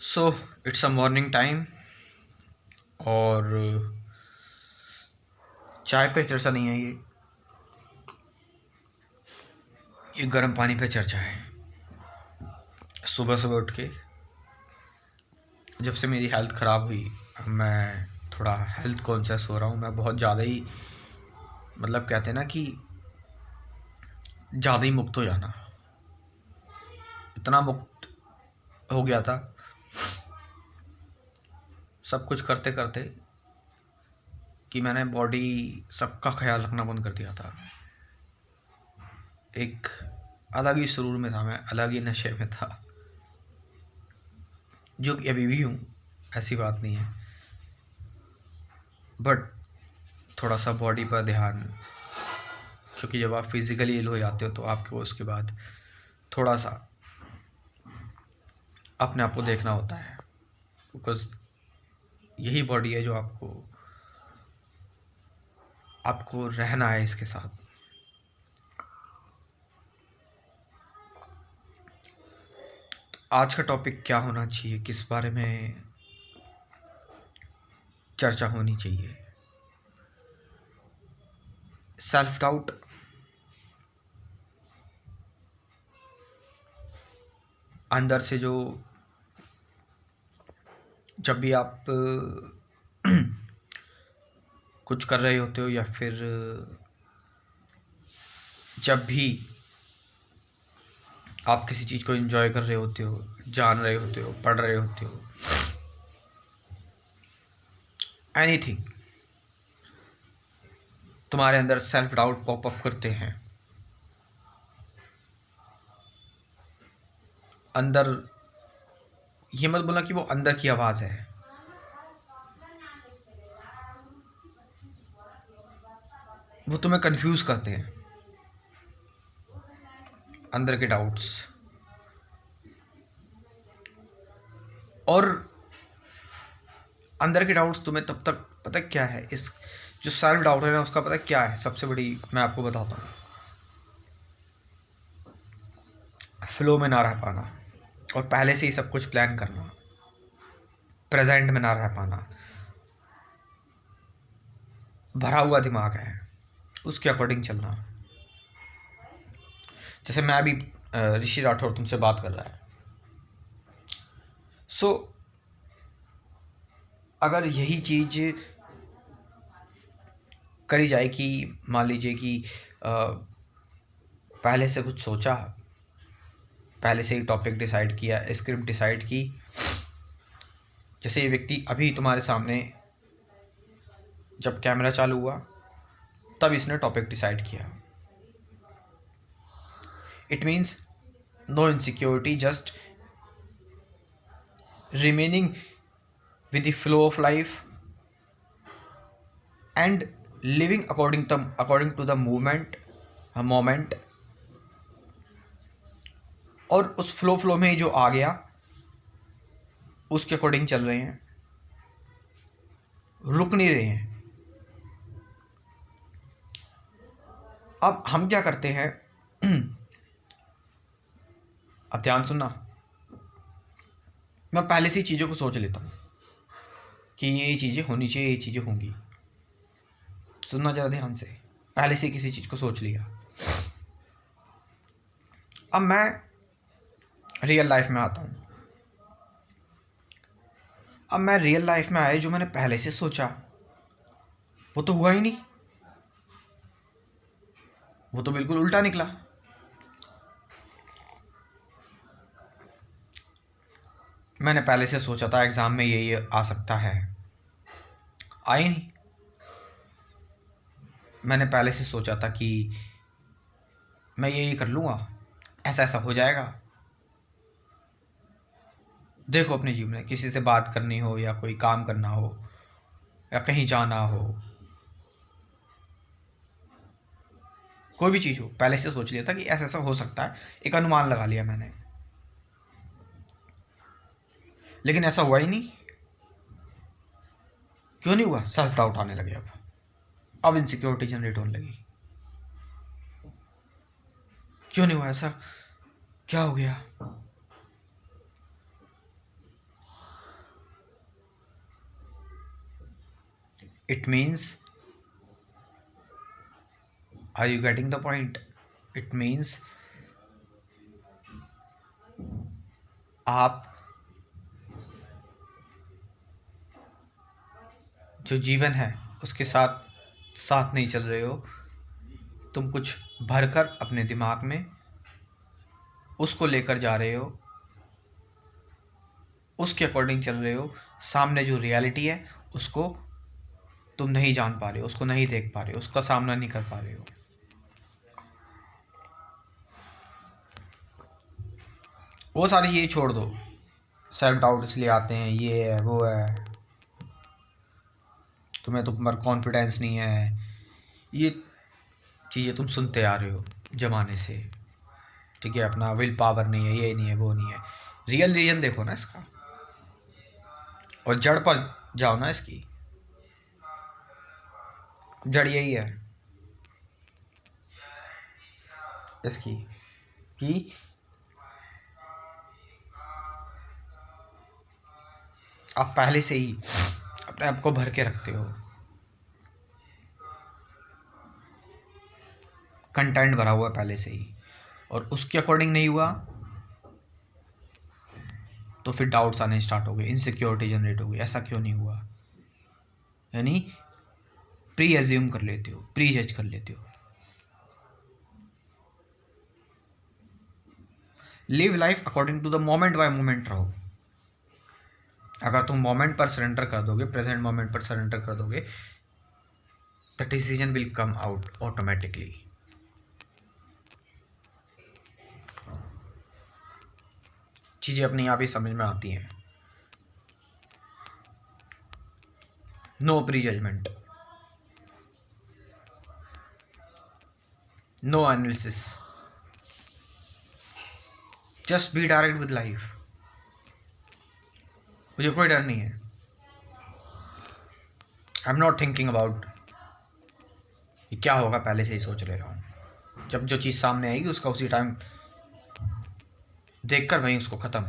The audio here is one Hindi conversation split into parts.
So it's a morning time और चाय पे चर्चा नहीं है। ये गर्म पानी पे चर्चा है। सुबह सुबह उठ के जब से मेरी हेल्थ ख़राब हुई, मैं थोड़ा हेल्थ कॉन्शियस हो रहा हूँ। मैं बहुत ज़्यादा ही, मतलब कहते हैं ना कि ज़्यादा ही मुक्त हो जाना, इतना मुक्त हो गया था सब कुछ करते करते कि मैंने बॉडी सबका ख्याल रखना बंद कर दिया था। एक अलग ही सुरूर में था, मैं अलग ही नशे में था, जो कि अभी भी हूँ, ऐसी बात नहीं है। बट थोड़ा सा बॉडी पर ध्यान, क्योंकि जब आप फिज़िकली इल हो जाते हो तो आपको उसके बाद थोड़ा सा अपने आप को देखना होता है, बिकॉज़ यही बॉडी है जो आपको रहना है इसके साथ। आज का टॉपिक क्या होना चाहिए, किस बारे में चर्चा होनी चाहिए? सेल्फ डाउट अंदर से जो, जब भी आप कुछ कर रहे होते हो या फिर जब भी आप किसी चीज़ को एंजॉय कर रहे होते हो, जान रहे होते हो, पढ़ रहे होते हो, एनीथिंग, तुम्हारे अंदर सेल्फ डाउट पॉप अप करते हैं। अंदर, ये मत बोलना कि वो अंदर की आवाज़ है, वो तुम्हें कंफ्यूज करते हैं। अंदर के डाउट्स, और अंदर के डाउट्स तुम्हें तब तक पता क्या है, इस जो सेल्फ डाउट है ना, उसका पता क्या है सबसे बड़ी, मैं आपको बताता हूँ, फ्लो में ना रह पाना और पहले से ही सब कुछ प्लान करना, प्रेजेंट में ना रह पाना। भरा हुआ दिमाग है, उसके अकॉर्डिंग चलना। जैसे मैं अभी ऋषि राठौर तुमसे बात कर रहा है, सो अगर यही चीज़ करी जाए कि मान लीजिए कि पहले से कुछ सोचा, पहले से ही टॉपिक डिसाइड किया, स्क्रिप्ट डिसाइड की। जैसे ये व्यक्ति अभी तुम्हारे सामने, जब कैमरा चालू हुआ तब इसने टॉपिक डिसाइड किया। It means no insecurity, just remaining with the flow of life and living according to the moment। और उस फ्लो में जो आ गया उसके अकॉर्डिंग चल रहे हैं, रुक नहीं रहे हैं। अब हम क्या करते हैं अब ध्यान सुनना, मैं पहले से ही चीज़ों को सोच लेता हूँ कि ये चीज़ें होनी चाहिए, ये चीज़ें होंगी। सुनना ज़रा ध्यान से, पहले से किसी चीज़ को सोच लिया। अब मैं रियल लाइफ में आता हूँ। अब मैं रियल लाइफ में आया, जो मैंने पहले से सोचा वो तो हुआ ही नहीं, वो तो बिल्कुल उल्टा निकला। मैंने पहले से सोचा था एग्ज़ाम में ये आ सकता है, आई नहीं। मैंने पहले से सोचा था कि मैं ये कर लूँगा, ऐसा ऐसा हो जाएगा। देखो अपने जीवन में किसी से बात करनी हो या कोई काम करना हो या कहीं जाना हो, कोई भी चीज़ हो, पहले से सोच लिया था कि ऐसा ऐसा हो सकता है, एक अनुमान लगा लिया मैंने। लेकिन ऐसा हुआ ही नहीं। क्यों नहीं हुआ? सेल्फ डाउट आने लगे। अब इनसिक्योरिटी जनरेट होने लगी। क्यों नहीं हुआ ऐसा? क्या हो गया? It means, are you getting the point? It means आप जो जीवन है उसके साथ साथ नहीं चल रहे हो, तुम कुछ भरकर अपने दिमाग में उसको लेकर जा रहे हो, उसके अकॉर्डिंग चल रहे हो। सामने जो रियलिटी है उसको तुम नहीं जान पा रहे हो, उसको नहीं देख पा रहे हो, उसका सामना नहीं कर पा रहे हो। वो सारी चीज़ें छोड़ दो। सेल्फ डाउट इसलिए आते हैं, ये है वो है, तुम्हें तुम पर कॉन्फिडेंस नहीं है, ये चीज़ें तुम सुनते आ रहे हो ज़माने से, ठीक है। अपना विल पावर नहीं है, ये नहीं है, वो नहीं है। रियल रीजन देखो ना इसका, और जड़ पर जाओ ना इसकी। जड़ यही है इसकी कि आप पहले से ही अपने आप को भर के रखते हो, कंटेंट भरा हुआ पहले से ही, और उसके अकॉर्डिंग नहीं हुआ तो फिर डाउट्स आने स्टार्ट हो गए, इनसिक्योरिटी जनरेट हो गई, ऐसा क्यों नहीं हुआ। यानी प्री एज्यूम कर लेते हो, प्री जज कर लेते हो। Live life according to the moment by moment रहो। अगर तुम मोमेंट पर सरेंडर कर दोगे, प्रेजेंट मोमेंट पर सरेंडर कर दोगे, the decision will come out automatically. चीजें अपने आप ही समझ में आती हैं। No pre judgment, no analysis, just be direct with life. मुझे कोई डर नहीं है। I am not thinking about क्या होगा, पहले से ही सोच ले रहा हूँ। जब जो चीज़ सामने आएगी उसका उसी टाइम देखकर वहीं उसको ख़त्म।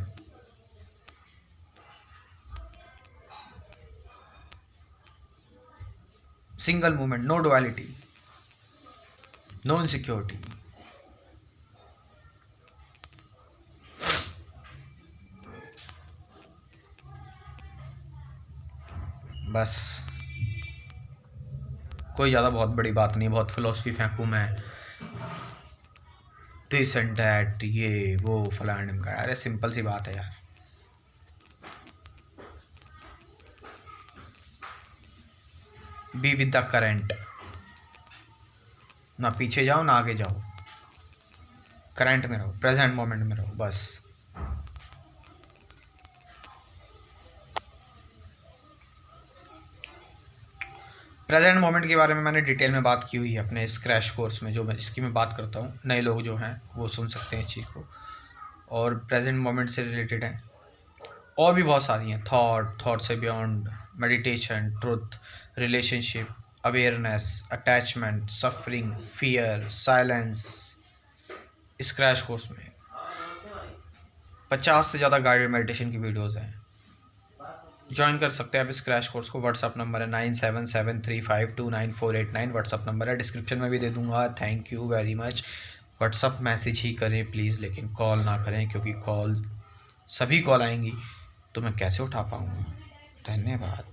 Single movement, no duality, no insecurity. बस कोई ज़्यादा बहुत बड़ी बात नहीं, बहुत फिलॉसफी फेंकूँ मैं, दिस एंड दैट, ये वो फलान का। अरे सिंपल सी बात है यार। बी विद द करेंट, ना पीछे जाओ ना आगे जाओ, करंट में रहो, प्रेजेंट मोमेंट में रहो बस। प्रेजेंट मोमेंट के बारे में मैंने डिटेल में बात की हुई है अपने इस क्रैश कोर्स में, जो मैं इसकी मैं बात करता हूँ। नए लोग जो हैं वो सुन सकते हैं इस चीज़ को, और प्रेजेंट मोमेंट से रिलेटेड है और भी बहुत सारी हैं। थॉट से beyond, meditation, truth, relationship, awareness, attachment, suffering, fear, silence. इस क्रैश कोर्स में 50 से ज़्यादा गाइडेड मेडिटेशन की वीडियोज़ हैं। ज्वाइन कर सकते हैं आप इस क्रैश कोर्स को। व्हाट्सअप नंबर है 9773529489। व्हाट्सअप नंबर है, डिस्क्रिप्शन में भी दे दूंगा। Thank you very much. WhatsApp message ही करें प्लीज़, लेकिन कॉल ना करें, क्योंकि सभी कॉल आएंगी तो मैं कैसे उठा पाऊँगा। धन्यवाद।